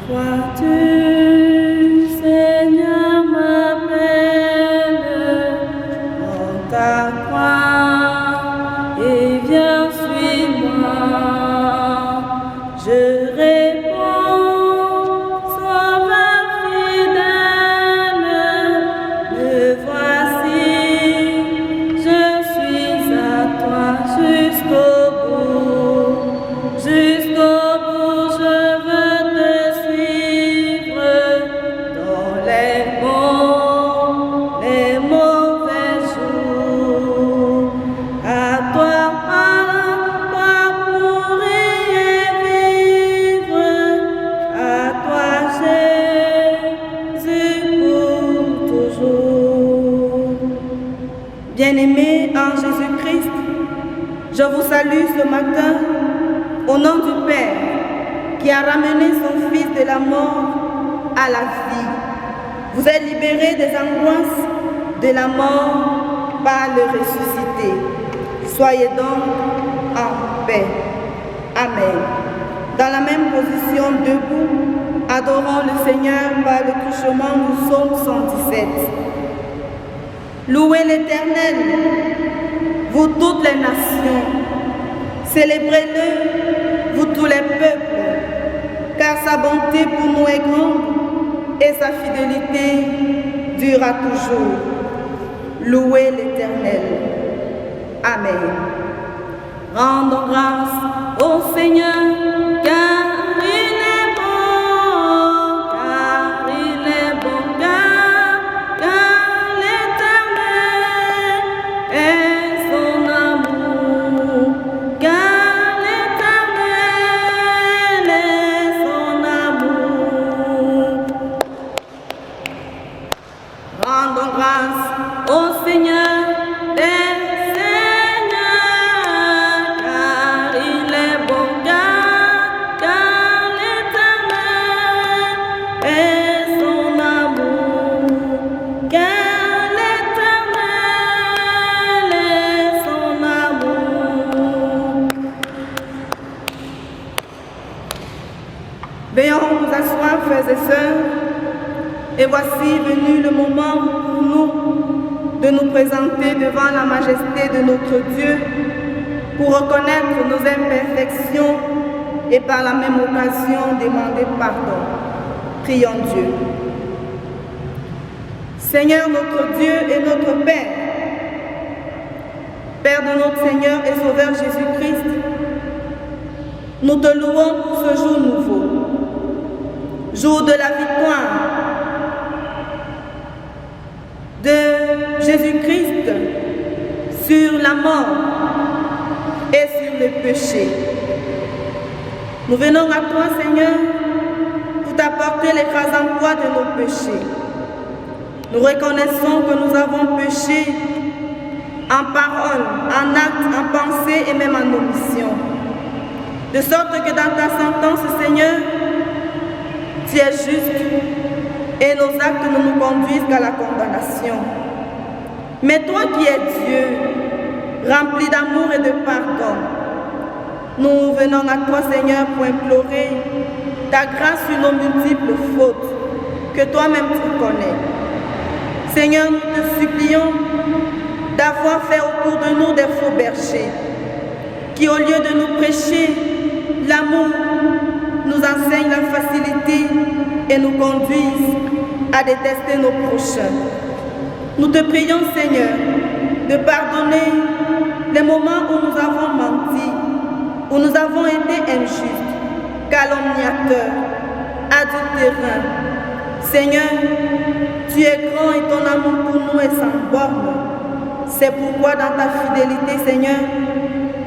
Vois-tu, Seigneur, m'appelle en ta croix et viens, suis-moi. Je réponds, Sauveur fidèle, me voici, je suis à toi jusqu'au bout, jusqu'au bout, je veux te suivre dans les bons, les mauvais jours. À toi, mourir et vivre, à toi, Jésus, pour toujours. Bien-aimés en Jésus-Christ, je vous salue ce matin au nom du Père qui a ramené son Fils de la mort à la vie. Vous êtes libérés des angoisses de la mort par le ressuscité. Soyez donc en paix. Amen. Dans la même position, debout, adorons le Seigneur par le truchement du psaume 117. Louez l'Éternel, vous toutes les nations. Célébrez-le, vous tous les peuples, car sa bonté pour nous est grande et sa fidélité durera toujours. Louez l'Éternel. Amen. Rendons grâce au Seigneur, car il est bon, car il est bon, car l'Éternel est son amour, car l'Éternel est son amour. Rendons grâce au Seigneur des Seigneurs, car il est bon, car l'Éternel est son amour, car l'Éternel est son amour. Veuillons nous asseoir, frères et sœurs, et voici venu le moment pour nous de nous présenter devant la majesté de notre Dieu pour reconnaître nos imperfections et par la même occasion demander pardon. Prions Dieu. Seigneur notre Dieu et notre Père, Père de notre Seigneur et Sauveur Jésus-Christ, nous te louons pour ce jour nouveau, jour de la victoire de Jésus-Christ sur la mort et sur le péché. Nous venons à toi, Seigneur, pour t'apporter l'écrasant poids de nos péchés. Nous reconnaissons que nous avons péché en parole, en acte, en pensée et même en omission. De sorte que dans ta sentence, Seigneur, tu es juste et nos actes ne nous conduisent qu'à la condamnation. Mais toi qui es Dieu, rempli d'amour et de pardon, nous venons à toi, Seigneur, pour implorer ta grâce sur nos multiples fautes que toi-même tu connais. Seigneur, nous te supplions d'avoir fait autour de nous des faux bergers qui, au lieu de nous prêcher l'amour, nous enseignent la facilité et nous conduisent à détester nos prochains. Nous te prions, Seigneur, de pardonner les moments où nous avons menti, où nous avons été injustes, calomniateurs, adultérins. Seigneur, tu es grand et ton amour pour nous est sans borne. C'est pourquoi dans ta fidélité, Seigneur,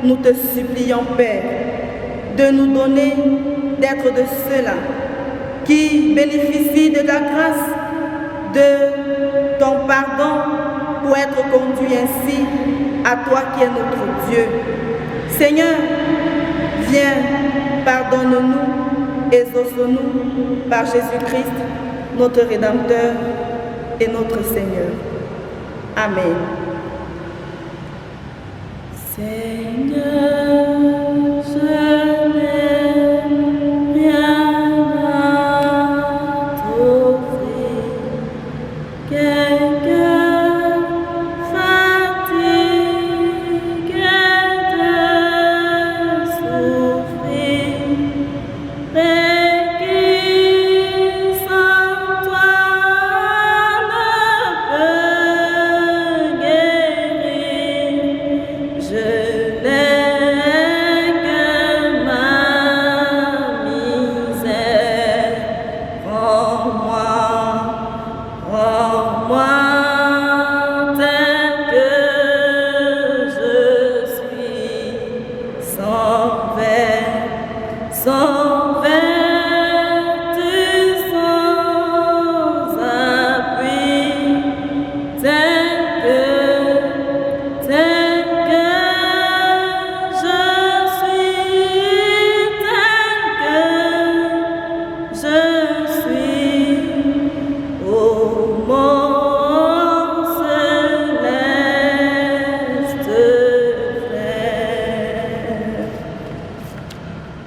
nous te supplions, Père, de nous donner d'être de ceux-là qui bénéficient de ta grâce, de ton pardon, pour être conduits ainsi à toi qui es notre Dieu. Seigneur, viens, pardonne-nous, exauce-nous par Jésus-Christ, notre Rédempteur et notre Seigneur. Amen. Seigneur, je n'ai rien à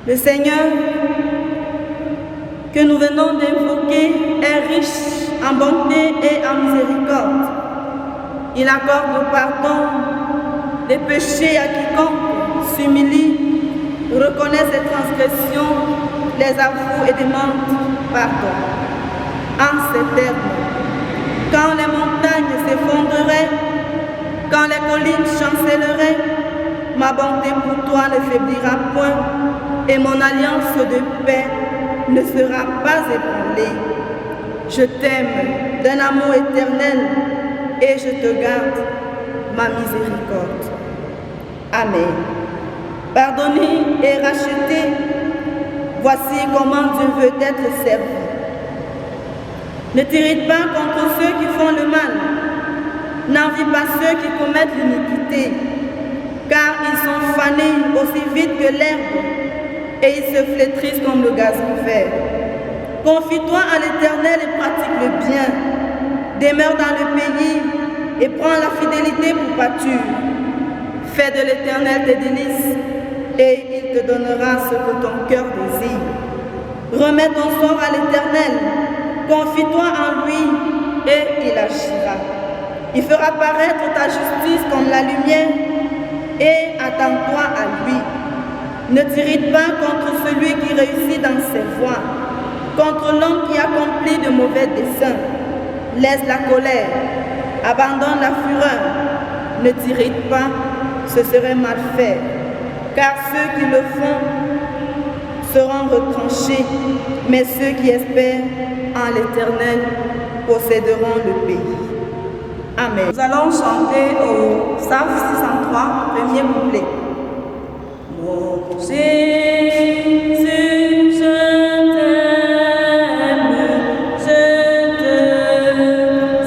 Le Seigneur que nous venons d'invoquer est riche en bonté et en miséricorde. Il accorde le pardon des péchés à quiconque s'humilie, reconnaît ses transgressions, les avoue et demande pardon. En ces termes, quand les montagnes s'effondreraient, quand les collines chancelleraient, ma bonté pour toi ne faiblira point et mon alliance de paix ne sera pas ébranlée. Je t'aime d'un amour éternel et je te garde ma miséricorde. Amen. Pardonner et racheter, voici comment Dieu veut être servi. Ne t'irrite pas contre ceux qui font le mal, n'envie pas ceux qui commettent l'iniquité, car ils sont fanés aussi vite que l'herbe et ils se flétrissent comme le gazon vert. Confie-toi à l'Éternel et pratique le bien. Demeure dans le pays et prends la fidélité pour pâture. Fais de l'Éternel tes délices et il te donnera ce que ton cœur désire. Remets ton sort à l'Éternel, confie-toi en lui et il agira. Il fera paraître ta justice comme la lumière et attends-toi à lui. Ne t'irrite pas contre celui qui réussit dans ses voies, contre l'homme qui accomplit de mauvais desseins. Laisse la colère, abandonne la fureur, ne t'irrite pas, ce serait mal faire, car ceux qui le font seront retranchés, mais ceux qui espèrent en l'Éternel posséderont le pays. Amen. Nous allons chanter au psaume 603, premier couplet. Mon Jésus, je t'aime,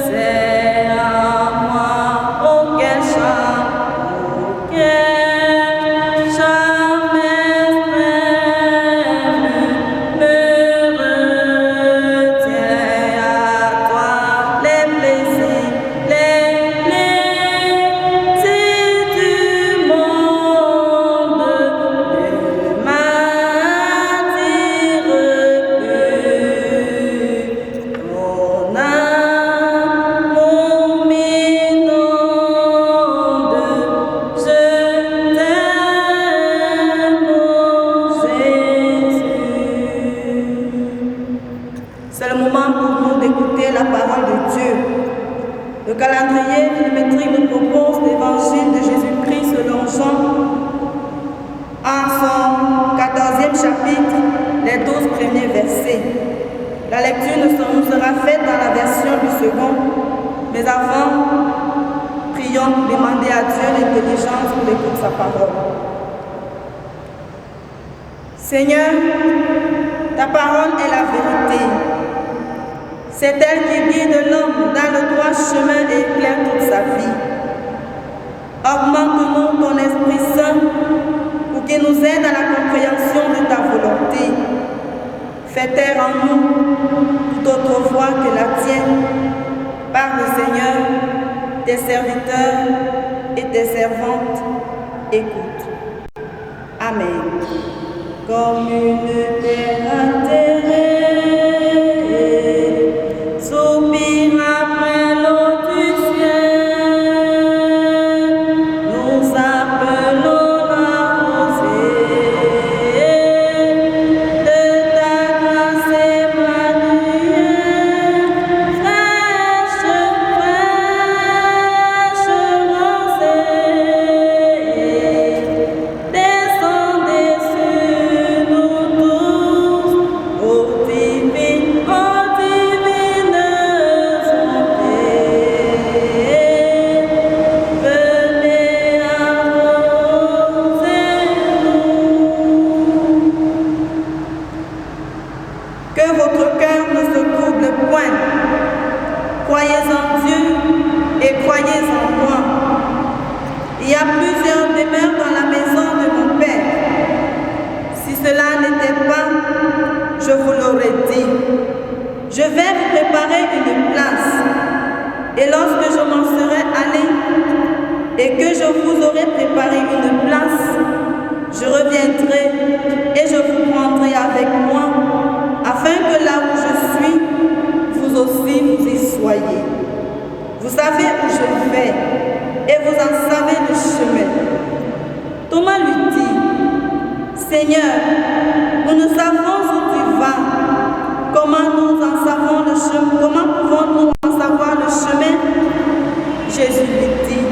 c'est à moi, auquel jamais me retient à toi les plaisirs, les plaisirs du monde. C'est le moment pour nous d'écouter la parole de Dieu. Le calendrier millimétrique nous propose l'évangile de Jésus-Christ selon Jean en son 14e chapitre, les 12 premiers versets. La lecture nous sera faite dans la version du second, mais avant, prions pour demander à Dieu l'intelligence pour écouter sa parole. Seigneur, ta parole est la vérité. C'est elle qui guide l'homme dans le droit chemin et éclaire toute sa vie. Augmente-nous ton Esprit Saint pour qu'il nous aide à la compréhension de ta volonté. Fais taire en nous toute autre voix que la tienne. Par le Seigneur, tes serviteurs et tes servantes écoutent. Amen. Comme une terre atterrée, soupire après l'eau du ciel, nous appelons la rosée de ta grâce émanuelle, fraîche rosée, descendez sur nous tous. Croyez en Dieu et croyez en moi. Il y a plusieurs demeures dans la maison de mon Père. Si cela n'était pas, je vous l'aurais dit. Je vais vous préparer une place. Et lorsque je m'en serai allé et que je vous aurai préparé une place, je reviendrai et je vous prendrai avec moi, afin que là où je suis, vous aussi vous y soyez. Vous savez où je vais et vous en savez le chemin. Thomas lui dit, Seigneur, nous ne savons où tu vas. Comment nous en savons le chemin? Comment pouvons-nous en savoir le chemin? Jésus lui dit,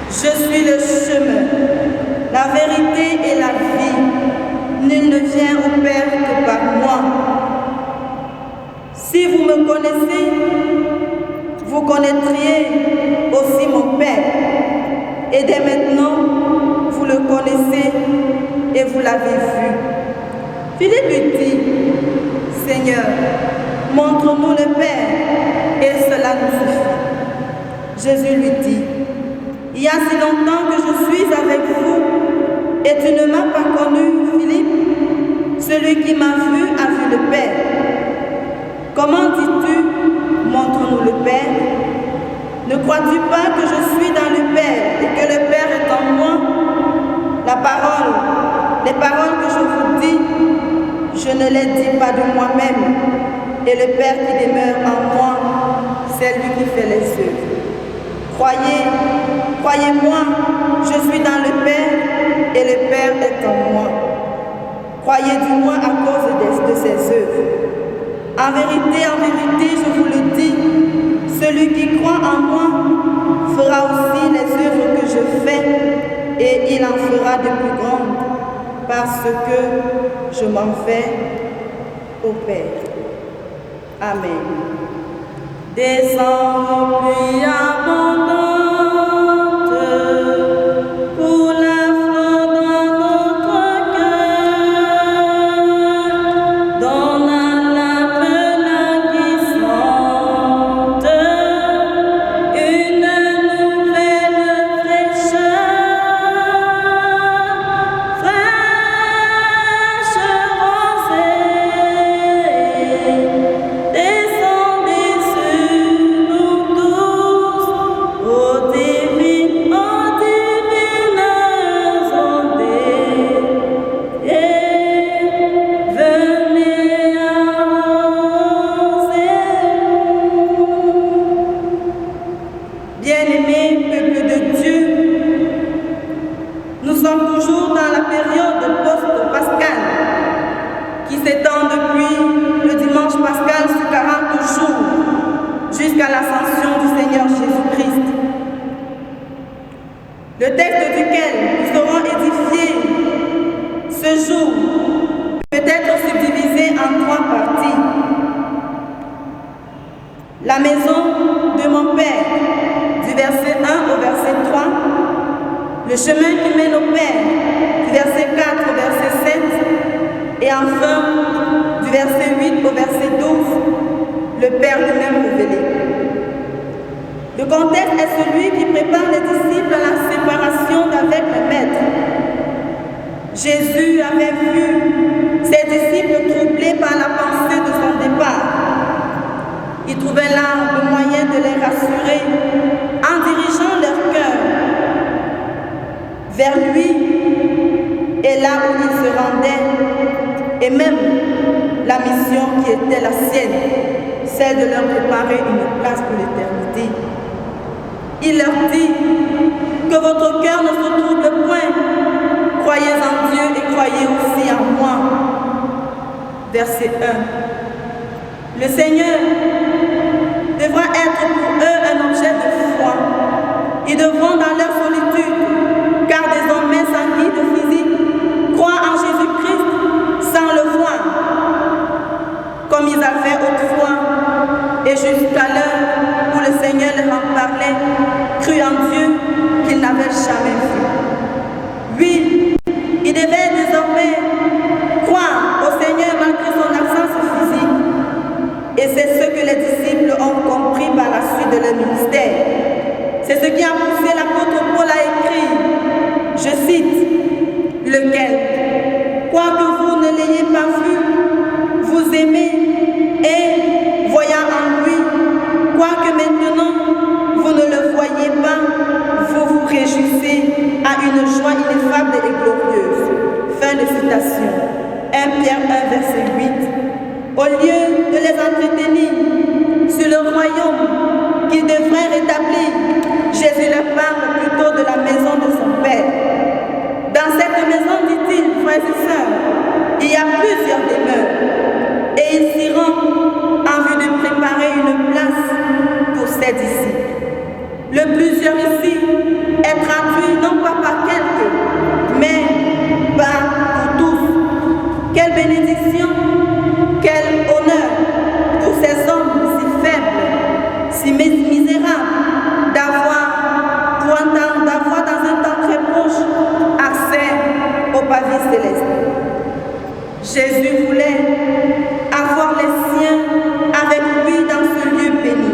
je suis le chemin, la vérité et la vie. Nul ne vient au Père que par moi. Si vous me connaissez, vous connaîtriez aussi mon Père. Et dès maintenant, vous le connaissez et vous l'avez vu. Philippe lui dit, Seigneur, montre-nous le Père, et cela nous suffit. Jésus lui dit, il y a si longtemps que je suis avec vous, et tu ne m'as pas connu, Philippe. Celui qui m'a vu a vu le Père. Comment dis-tu, montre-nous le Père? Ne crois-tu pas que je suis dans le Père et que le Père est en moi? Les paroles que je vous dis, je ne les dis pas de moi-même. Et le Père qui demeure en moi, c'est lui qui fait les œuvres. Croyez-moi, je suis dans le Père et le Père est en moi. Croyez du moins à cause de ses œuvres. En vérité, je vous le dis, celui qui croit en moi fera aussi les œuvres que je fais et il en fera de plus grandes parce que je m'en vais au Père. Amen. Descends puis abondante pour la fleur dans notre cœur, donne à l'âme languissante une nouvelle fraîcheur, fraîche rosée. Descendez sur nous tous, ô divines ondées, et venez arroser. Bien-aimés, peuple de Dieu, nous sommes toujours dans la période post-pascale qui s'étend depuis le dimanche pascal sur 40 jours jusqu'à l'ascension du Seigneur Jésus-Christ. Le texte duquel nous serons édifiés ce jour peut être subdivisé en 3 parties. La maison de mon Père, du verset 1 au verset 3. Le chemin qui mène au Père, du verset 4 au verset 7. Et enfin, du verset 8 au verset 12, le Père lui-même révélé. Le contexte est celui qui prépare les disciples à la séparation d'avec le Maître. Jésus avait vu ses disciples troublés par la pensée de son départ. Il trouvait là le moyen de les rassurer en dirigeant leur cœur vers lui et là où il se rendait, et même la mission qui était la sienne, celle de leur préparer une place pour l'éternité. Il leur dit que votre cœur ne se trouble point, croyez en Dieu et croyez aussi en moi. Verset 1. Le Seigneur devra être pour eux un objet de foi. Ils devront dans leur solitude, car désormais sans guide physique, croire en Jésus-Christ sans le voir, comme ils avaient autrefois, et jusqu'à l'heure où le Seigneur leur en parlait, cru en Dieu qu'ils n'avaient jamais vu. Oui, ils devaient désormais croire au Seigneur malgré son absence physique. Et c'est ce que les disciples ont compris aimez et voyant en lui, quoique maintenant vous ne le voyez pas, vous vous réjouissez à une joie ineffable et glorieuse. Fin de citation. 1 Pierre 1, verset 8. Au lieu de les entretenir sur le royaume qu'il devrait rétablir, Jésus leur parle plutôt de la maison de son Père. Dans cette maison, dit-il, frères et sœurs, il y a plusieurs demeures, et ils s'y rendent en vue de préparer une place pour ses disciples. Le plusieurs ici est traduit non pas par quelques, mais par pour tous. Quelle bénédiction, quel honneur pour ces hommes si faibles, si misérables, d'avoir dans un temps très proche accès au pavis céleste. Jésus voulait avoir les siens avec lui dans ce lieu béni,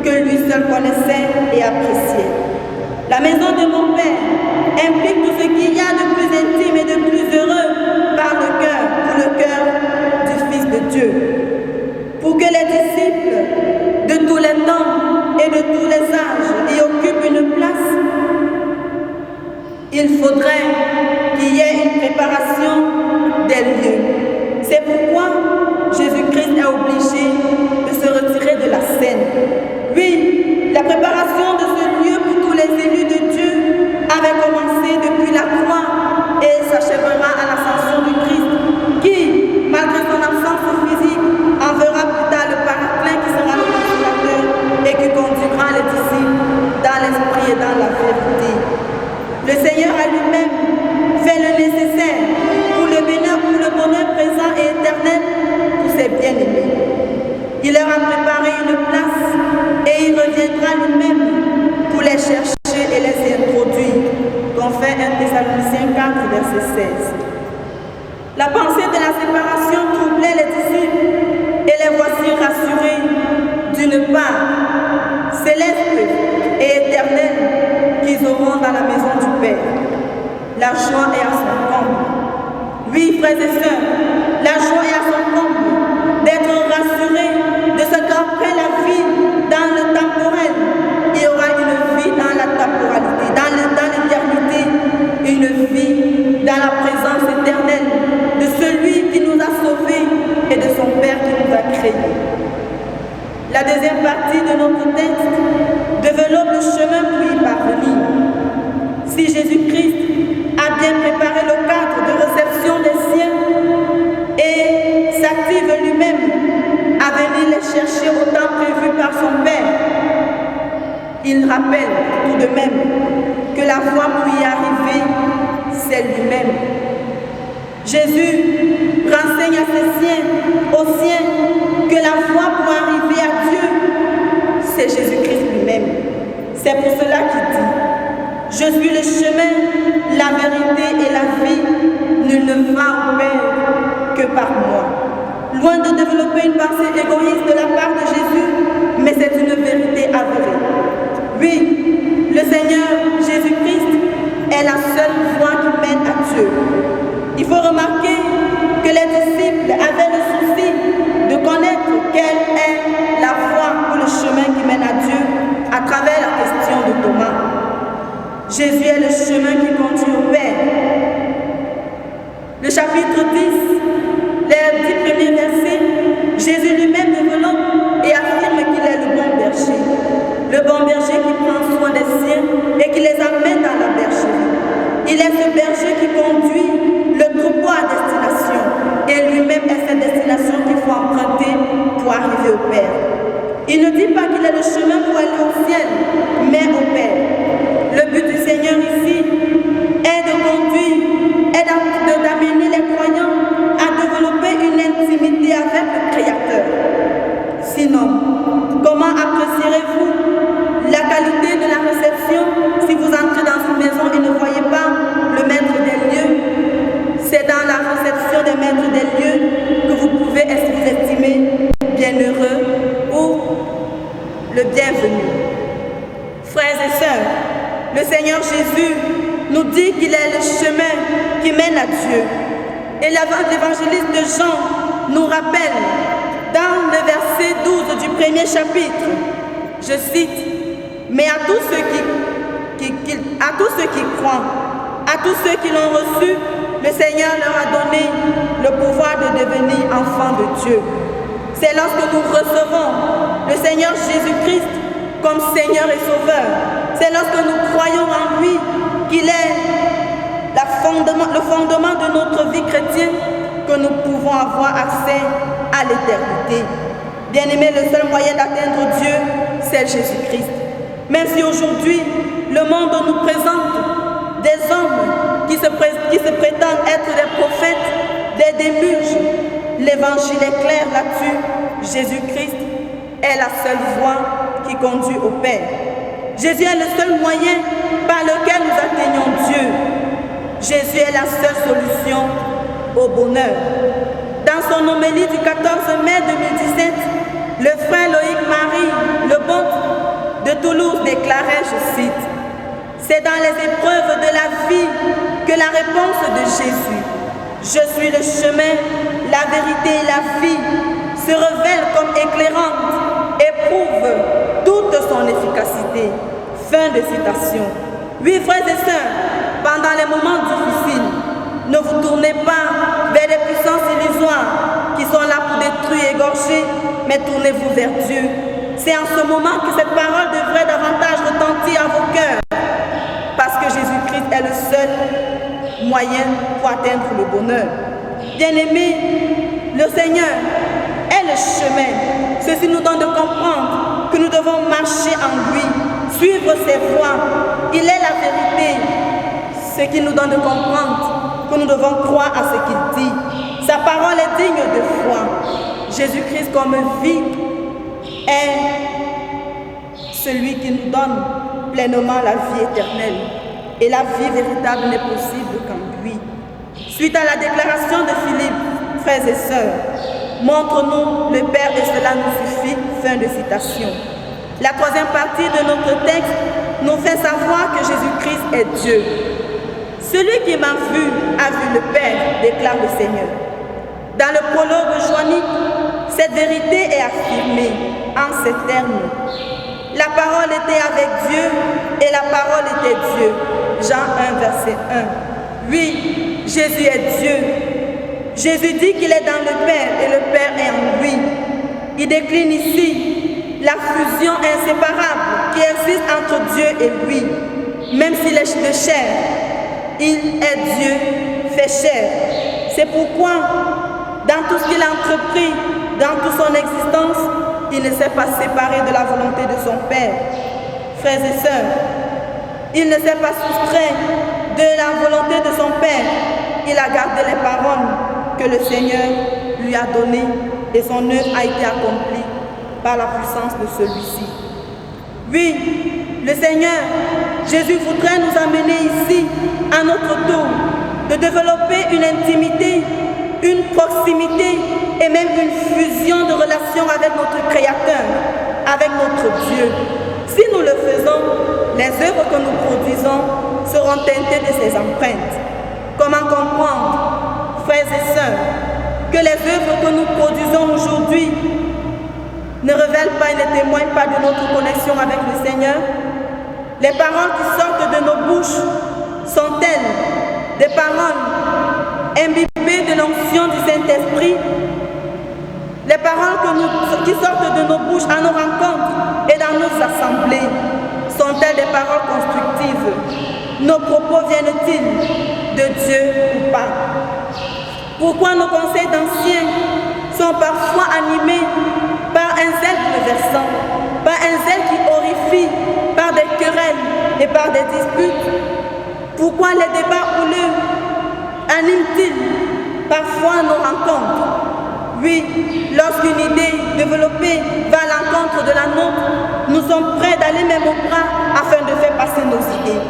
que lui seul connaissait et appréciait. La maison de mon Père implique tout ce qu'il y a de plus intime et de plus heureux par le cœur, pour le cœur du Fils de Dieu. Pour que les disciples de tous les temps et de tous les âges y occupent une place, il faudrait qu'il y ait une préparation des lieux. C'est pourquoi Jésus-Christ est obligé de se retirer de la scène. Oui, la préparation de ce lieu pour tous les élus de Dieu avait commencé depuis la croix et s'achèvera à l'ascension du Christ, qui, malgré son absence physique, enverra plus tard le Paraclet qui sera le consolateur et qui conduira les disciples dans l'esprit et dans la vérité. Le Seigneur a lui-même fait le nécessaire pour le bonheur présent et éternel pour ses bien-aimés. Il leur a préparé une place et il reviendra lui-même pour les chercher et les introduire, comme fait 1 Thessaloniciens 4, verset 16. La pensée de la séparation troublait les disciples et les voici rassurés d'une part céleste et éternelle qu'ils auront dans la maison du Père. La joie est à son comble. Oui, frères et sœurs, la joie est à son comble d'être rassurés de ce qu'après la vie dans le temporel, il y aura une vie dans la temporalité, dans l'éternité, une vie dans la présence éternelle de celui qui nous a sauvés et de son Père qui nous a créés. La deuxième partie de notre texte développe le chemin pour y parvenir. Si Jésus-Christ a bien préparé le cadre de réception des siens et s'active lui-même à venir les chercher au temps prévu par son Père, il rappelle tout de même que la voie pour y arriver, c'est lui-même. Jésus renseigne à ses siens, aux siens, que la voie pour arriver à Dieu, c'est Jésus-Christ lui-même. C'est pour cela qu'il dit: je suis le chemin, la vérité et la vie. Nul ne va au Père que par moi. Loin de développer une pensée égoïste de la part de Jésus, mais c'est une vérité avérée. Oui, le Seigneur Jésus-Christ est la seule voie qui mène à Dieu. Il faut remarquer que les disciples avaient le souci de connaître quelle est la voie ou le chemin qui mène à Dieu à travers la question de Thomas. Jésus est le chemin qui conduit au Père. Le chapitre 10, les 10 premiers versets, Jésus lui-même développe et affirme qu'il est le bon berger. Le bon berger qui prend soin des siens et qui les amène dans la bergerie. Il est ce berger qui conduit le troupeau à destination. Et lui-même est cette destination qu'il faut emprunter pour arriver au Père. Il ne dit pas qu'il est le chemin pour aller au ciel, mais au Père. Le but du Seigneur ici est de conduire, est d'amener les croyants à développer une intimité avec le Créateur. Sinon, comment apprécierez-vous la qualité de la réception si vous entrez dans une maison et ne voyez pas le maître des lieux? C'est dans la réception des maîtres des lieux que vous pouvez vous estimer bienheureux ou le bienvenu. Frères et sœurs, le Seigneur Jésus nous dit qu'il est le chemin qui mène à Dieu. Et l'évangéliste de Jean nous rappelle dans le verset 12 du premier chapitre, je cite, « Mais à tous ceux qui croient, à tous ceux qui l'ont reçu, le Seigneur leur a donné le pouvoir de devenir enfants de Dieu. » C'est lorsque nous recevons le Seigneur Jésus-Christ comme Seigneur et Sauveur. C'est lorsque nous croyons en lui qu'il est le fondement de notre vie chrétienne que nous pouvons avoir accès à l'éternité. Bien-aimés, le seul moyen d'atteindre Dieu, c'est Jésus-Christ. Même si aujourd'hui, le monde nous présente des hommes qui se prétendent être des prophètes, des déluges, l'évangile est clair là-dessus. Jésus-Christ est la seule voie qui conduit au Père. Jésus est le seul moyen par lequel nous atteignons Dieu. Jésus est la seule solution au bonheur. Dans son homélie du 14 mai 2017, le frère Loïc Marie Lebon de Toulouse déclarait, je cite, « C'est dans les épreuves de la vie que la réponse de Jésus, je suis le chemin, la vérité et la vie, se révèle comme éclairante et prouve toute son efficacité. » Fin de citation. Oui, frères et sœurs, pendant les moments difficiles, ne vous tournez pas vers les puissances illusoires qui sont là pour détruire et égorger, mais tournez-vous vers Dieu. C'est en ce moment que cette parole devrait davantage retentir à vos cœurs, parce que Jésus-Christ est le seul moyen pour atteindre le bonheur. Bien-aimés, le Seigneur est le chemin. Ceci nous donne de comprendre que nous devons marcher en lui, suivre ses voies. Il est la vérité. Ce qui nous donne de comprendre que nous devons croire à ce qu'il dit. Sa parole est digne de foi. Jésus-Christ comme vie est celui qui nous donne pleinement la vie éternelle. Et la vie véritable n'est possible qu'en lui. Suite à la déclaration de Philippe, frères et sœurs, montre-nous le Père et cela nous suffit. Fin de citation. La troisième partie de notre texte nous fait savoir que Jésus-Christ est Dieu. Celui qui m'a vu a vu le Père, déclare le Seigneur. Dans le prologue joannique, cette vérité est affirmée en ces termes. La parole était avec Dieu et la parole était Dieu. Jean 1, verset 1. Oui, Jésus est Dieu. Jésus dit qu'il est dans le Père et le Père est en lui. Il décline ici la fusion inséparable qui existe entre Dieu et lui. Même s'il est de chair, il est Dieu fait chair. C'est pourquoi, dans tout ce qu'il a entrepris, dans toute son existence, il ne s'est pas séparé de la volonté de son Père. Frères et sœurs, il ne s'est pas soustrait de la volonté de son Père. Il a gardé les paroles que le Seigneur lui a données et son œuvre a été accomplie par la puissance de celui-ci. Oui, le Seigneur, Jésus voudrait nous amener ici, à notre tour, de développer une intimité, une proximité et même une fusion de relations avec notre Créateur, avec notre Dieu. Si nous le faisons, les œuvres que nous produisons seront teintées de ses empreintes. Comment comprendre, frères et sœurs, que les œuvres que nous produisons aujourd'hui ne révèlent pas et ne témoignent pas de notre connexion avec le Seigneur? Les paroles qui sortent de nos bouches sont-elles des paroles imbibées de l'onction du Saint-Esprit? Les paroles qui sortent de nos bouches à nos rencontres et dans nos assemblées sont-elles des paroles constructives? Nos propos viennent-ils de Dieu ou pas? Pourquoi nos conseils d'anciens sont parfois animés par un zèle bouleversant, par un zèle qui horrifie, par des querelles et par des disputes? Pourquoi les débats houleux animent-ils parfois nos rencontres? Oui, lorsqu'une idée développée va à l'encontre de la nôtre, nous sommes prêts d'aller même au bras afin de faire passer nos idées.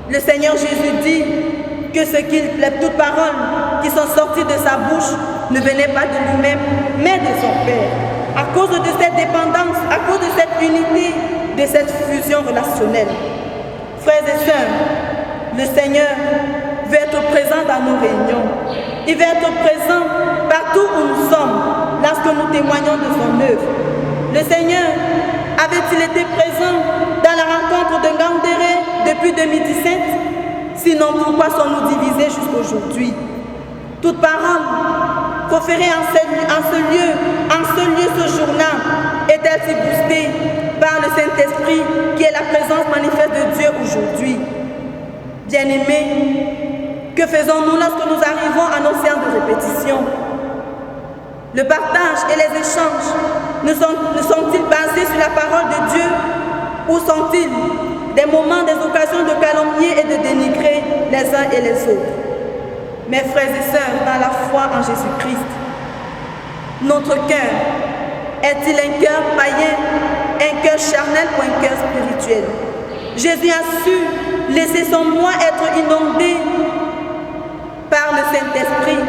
Le Seigneur Jésus dit que toute parole qui sont sorties de sa bouche ne venait pas de lui-même, mais de son Père. À cause de cette dépendance, à cause de cette unité, de cette fusion relationnelle. Frères et sœurs, le Seigneur veut être présent dans nos réunions. Il veut être présent partout où nous sommes. œuvre. Le Seigneur avait-il été présent dans la rencontre de Ngandéré depuis 2017? Sinon, pourquoi sommes-nous divisés jusqu'aujourd'hui? Toute parole proférée en ce lieu, ce jour-là, est-elle boostée par le Saint-Esprit qui est la présence manifeste de Dieu aujourd'hui? Bien-aimés, que faisons-nous lorsque nous arrivons à nos séances de répétition? Le partage et les échanges ne sont-ils basés sur la parole de Dieu ou sont-ils des moments, des occasions de calomnier et de dénigrer les uns et les autres? Mes frères et sœurs, dans la foi en Jésus-Christ, notre cœur est-il un cœur païen, un cœur charnel ou un cœur spirituel? Jésus a su laisser son moi être inondé par le Saint-Esprit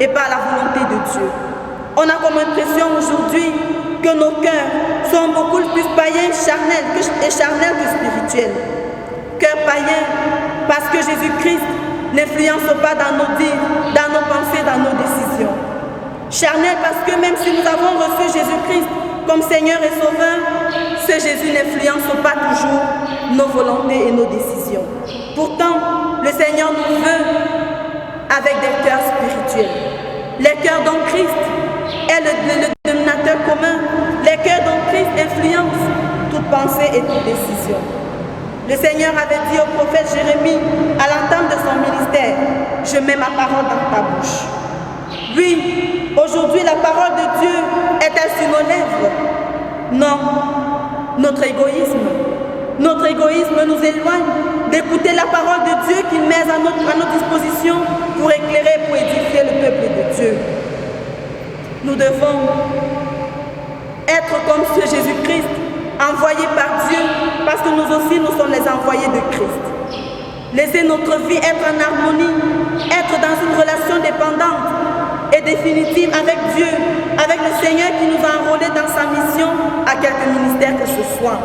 et par la volonté de Dieu. On a comme impression aujourd'hui que nos cœurs sont beaucoup plus païens, charnels que spirituels. Cœur païen parce que Jésus-Christ n'influence pas dans nos dires, dans nos pensées, dans nos décisions. Charnel parce que même si nous avons reçu Jésus-Christ comme Seigneur et Sauveur, ce Jésus n'influence pas toujours nos volontés et nos décisions. Pourtant, le Seigneur nous veut avec des cœurs spirituels. Les cœurs dont Christ est le dénominateur commun. Les cœurs dont Christ influence toute pensée et toute décision. Le Seigneur avait dit au prophète Jérémie à l'entame de son ministère, « Je mets ma parole dans ta bouche. » Oui, aujourd'hui la parole de Dieu est-elle sur nos lèvres? Non, notre égoïsme nous éloigne d'écouter la parole de Dieu qu'il met à notre disposition pour éclairer, pour édifier le peuple de Dieu. Nous devons être comme ce Jésus-Christ, envoyé par Dieu, parce que nous aussi, nous sommes les envoyés de Christ. Laisser notre vie être en harmonie, être dans une relation dépendante et définitive avec Dieu, avec le Seigneur qui nous a enrôlés dans sa mission à quelque ministère que ce soit.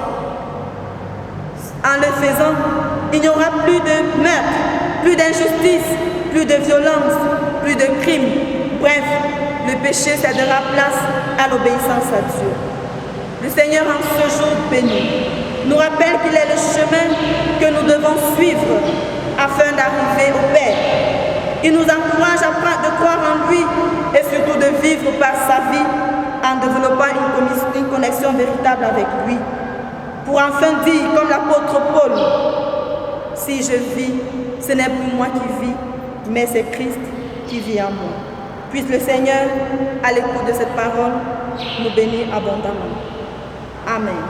En le faisant, il n'y aura plus de meurtre, plus d'injustice, plus de violence, plus de crimes. Bref, le péché cédera place à l'obéissance à Dieu. Le Seigneur en ce jour béni nous rappelle qu'il est le chemin que nous devons suivre afin d'arriver au Père. Il nous encourage de croire en lui et surtout de vivre par sa vie en développant une connexion véritable avec lui. Pour enfin dire, comme l'apôtre Paul, « Si je vis, ce n'est plus moi qui vis, mais c'est Christ qui vit en moi. » Puisse le Seigneur, à l'écoute de cette parole, nous bénir abondamment. Amen.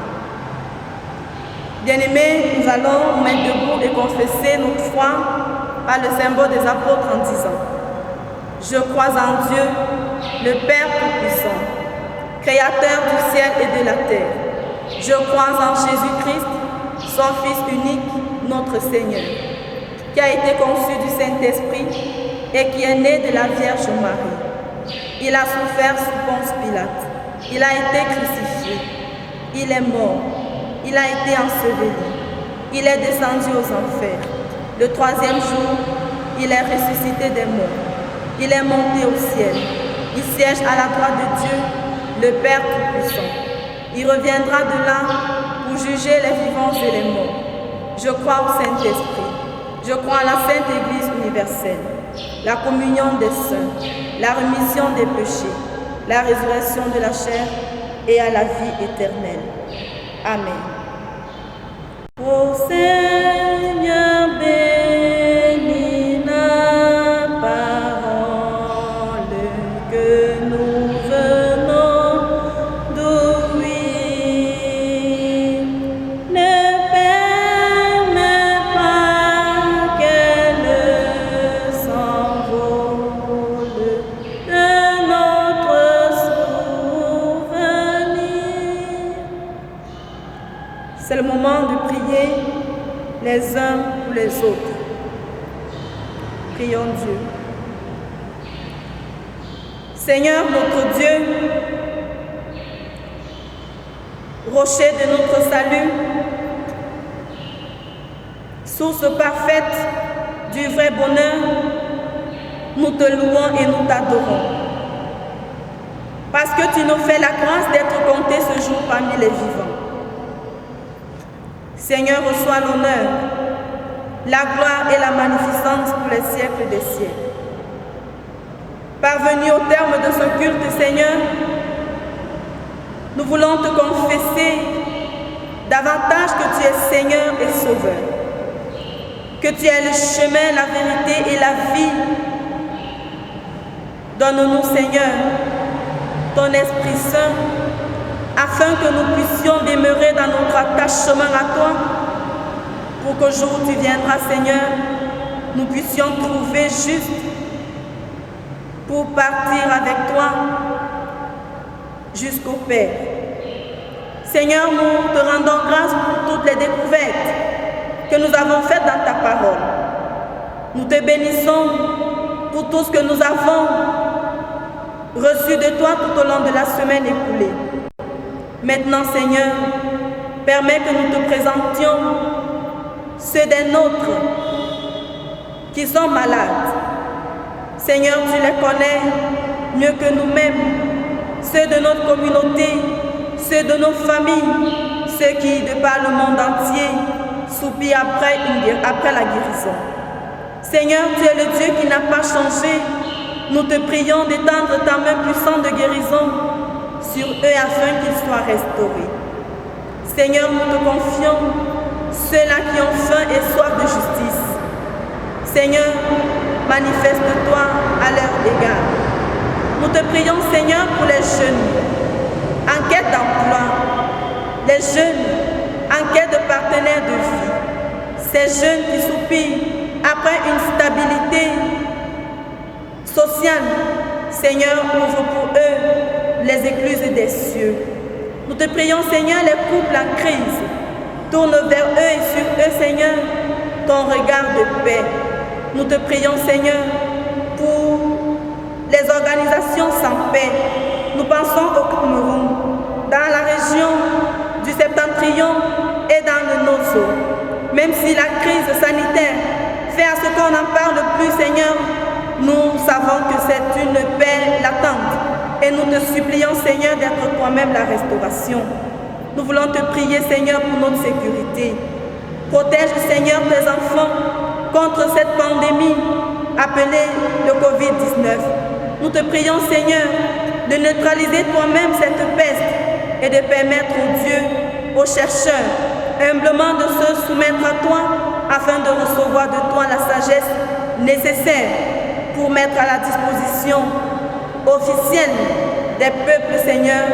Bien-aimés, nous allons nous mettre debout et confesser notre foi par le symbole des apôtres en disant: Je crois en Dieu, le Père Tout-Puissant, Créateur du ciel et de la terre. Je crois en Jésus-Christ, son Fils unique, notre Seigneur, qui a été conçu du Saint-Esprit et qui est né de la Vierge Marie. Il a souffert sous Ponce Pilate. Il a été crucifié. Il est mort. Il a été enseveli. Il est descendu aux enfers. Le troisième jour, il est ressuscité des morts. Il est monté au ciel. Il siège à la droite de Dieu, le Père Tout-Puissant. Il reviendra de là pour juger les vivants et les morts. Je crois au Saint-Esprit. Je crois à la Sainte Église universelle, la communion des saints, la rémission des péchés, la résurrection de la chair et à la vie éternelle. Amen. Ô Seigneur, bénis la parole que nous venons d'ouïr. Ne permets pas qu'elle s'envole de notre souvenir. C'est le moment de prier les uns pour les autres. Prions Dieu. Seigneur notre Dieu, rocher de notre salut, source parfaite du vrai bonheur, nous te louons et nous t'adorons. parce que tu nous fais la grâce d'être comptés ce jour parmi les vivants. Seigneur, reçois l'honneur, la gloire et la magnificence pour les siècles des siècles. Parvenus au terme de ce culte, Seigneur, nous voulons te confesser davantage que tu es Seigneur et Sauveur, que tu es le chemin, la vérité et la vie. Donne-nous, Seigneur, ton Esprit Saint, afin que nous puissions demeurer dans notre attachement à toi, pour qu'au jour où tu viendras, Seigneur, nous puissions trouver juste pour partir avec toi jusqu'au Père. Seigneur, nous te rendons grâce pour toutes les découvertes que nous avons faites dans ta parole. Nous te bénissons pour tout ce que nous avons reçu de toi tout au long de la semaine écoulée. Maintenant, Seigneur, permets que nous te présentions ceux des nôtres qui sont malades. Seigneur, tu les connais mieux que nous-mêmes, ceux de notre communauté, ceux de nos familles, ceux qui, de par le monde entier, soupirent après la guérison. Seigneur, tu es le Dieu qui n'a pas changé. Nous te prions d'étendre ta main puissante de guérison sur eux afin qu'ils soient restaurés. Seigneur, nous te confions ceux-là qui ont faim et soif de justice. Seigneur, manifeste-toi à leur égard. Nous te prions, Seigneur, pour les jeunes en quête d'emploi, les jeunes en quête de partenaires de vie, ces jeunes qui soupirent après une stabilité sociale. Seigneur, ouvre pour eux les écluses des cieux. Nous te prions, Seigneur, les couples en crise. Tourne vers eux et sur eux, Seigneur, ton regard de paix. Nous te prions, Seigneur, pour les organisations sans paix. Nous pensons au Cameroun, dans la région du Septentrion et dans le Nozo. Même si la crise sanitaire fait à ce qu'on en parle plus, Seigneur, nous savons que c'est une paix latente. Et nous te supplions, Seigneur, d'être toi-même la restauration. Nous voulons te prier, Seigneur, pour notre sécurité. Protège, Seigneur, tes enfants contre cette pandémie appelée le Covid-19. Nous te prions, Seigneur, de neutraliser toi-même cette peste et de permettre aux dieux, aux chercheurs, humblement de se soumettre à toi afin de recevoir de toi la sagesse nécessaire pour mettre à la disposition officielle des peuples, Seigneur,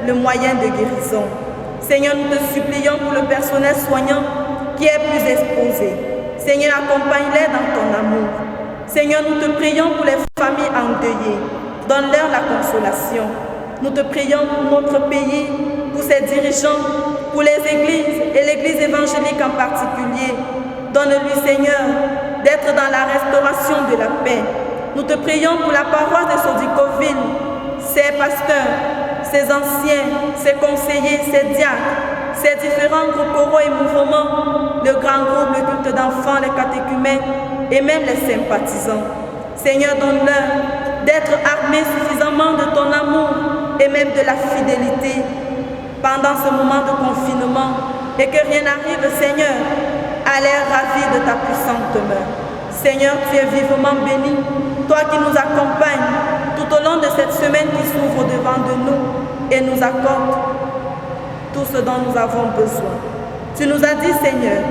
le moyen de guérison. Seigneur, nous te supplions pour le personnel soignant qui est plus exposé. Seigneur, accompagne-les dans ton amour. Seigneur, nous te prions pour les familles endeuillées. Donne-leur la consolation. Nous te prions pour notre pays, pour ses dirigeants, pour les églises et l'église évangélique en particulier. Donne-lui, Seigneur, d'être dans la restauration de la paix. Nous te prions pour la paroisse de Sodicoville, ses pasteurs, ses anciens, ses conseillers, ses diacres, ses différents groupes coraux et mouvements, le grand groupe, le culte d'enfants, les catéchumènes et même les sympathisants. Seigneur, donne-leur d'être armés suffisamment de ton amour et même de la fidélité pendant ce moment de confinement et que rien n'arrive, Seigneur, à l'air ravi de ta puissante main. Seigneur, tu es vivement béni, toi qui nous accompagnes tout au long de cette semaine qui s'ouvre devant de nous et nous accorde tout ce dont nous avons besoin. Tu nous as dit, Seigneur,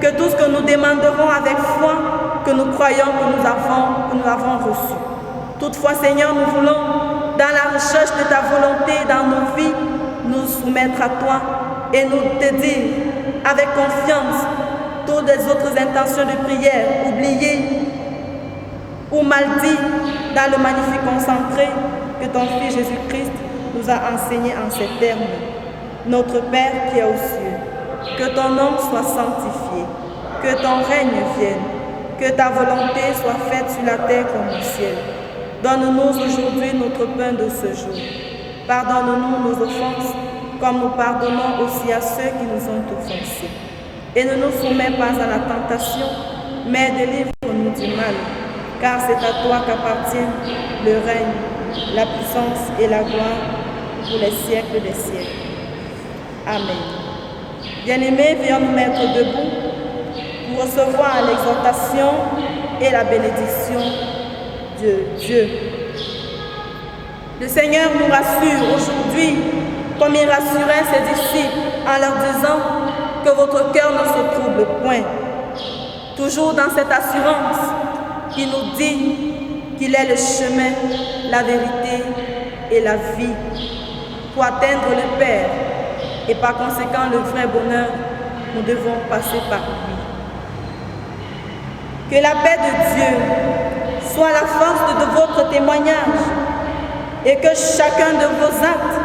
que tout ce que nous demanderons avec foi, que nous croyons que nous avons reçu. Toutefois, Seigneur, nous voulons, dans la recherche de ta volonté dans nos vies, nous soumettre à toi et nous te dire avec confiance toutes les autres intentions de prière oubliées ou mal dites dans le magnifique concentré que ton Fils Jésus-Christ nous a enseigné en ces termes. Notre Père qui est aux cieux, que ton nom soit sanctifié, que ton règne vienne, que ta volonté soit faite sur la terre comme au ciel. Donne-nous aujourd'hui notre pain de ce jour. Pardonne-nous nos offenses, comme nous pardonnons aussi à ceux qui nous ont offensés. Et ne nous soumets pas à la tentation, mais délivre-nous du mal, car c'est à toi qu'appartiennent le règne, la puissance et la gloire pour les siècles des siècles. Amen. Bien-aimés, veuillons nous mettre debout pour recevoir l'exhortation et la bénédiction de Dieu. Le Seigneur nous rassure aujourd'hui, comme il rassurait ses disciples en leur disant que votre cœur ne se trouble point. Toujours dans cette assurance, il nous dit qu'il est le chemin, la vérité et la vie pour atteindre le Père. Et par conséquent, le vrai bonheur, nous devons passer par lui. Que la paix de Dieu soit la force de votre témoignage et que chacun de vos actes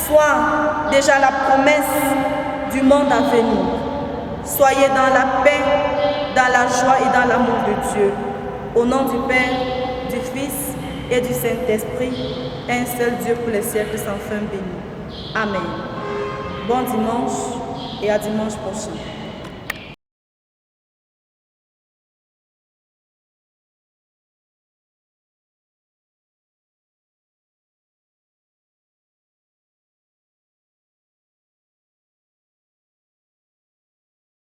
soit déjà la promesse du monde à venir. Soyez dans la paix, dans la joie et dans l'amour de Dieu. Au nom du Père, du Fils et du Saint-Esprit, un seul Dieu pour les siècles sans fin béni. Amen. Bon dimanche et à dimanche prochain.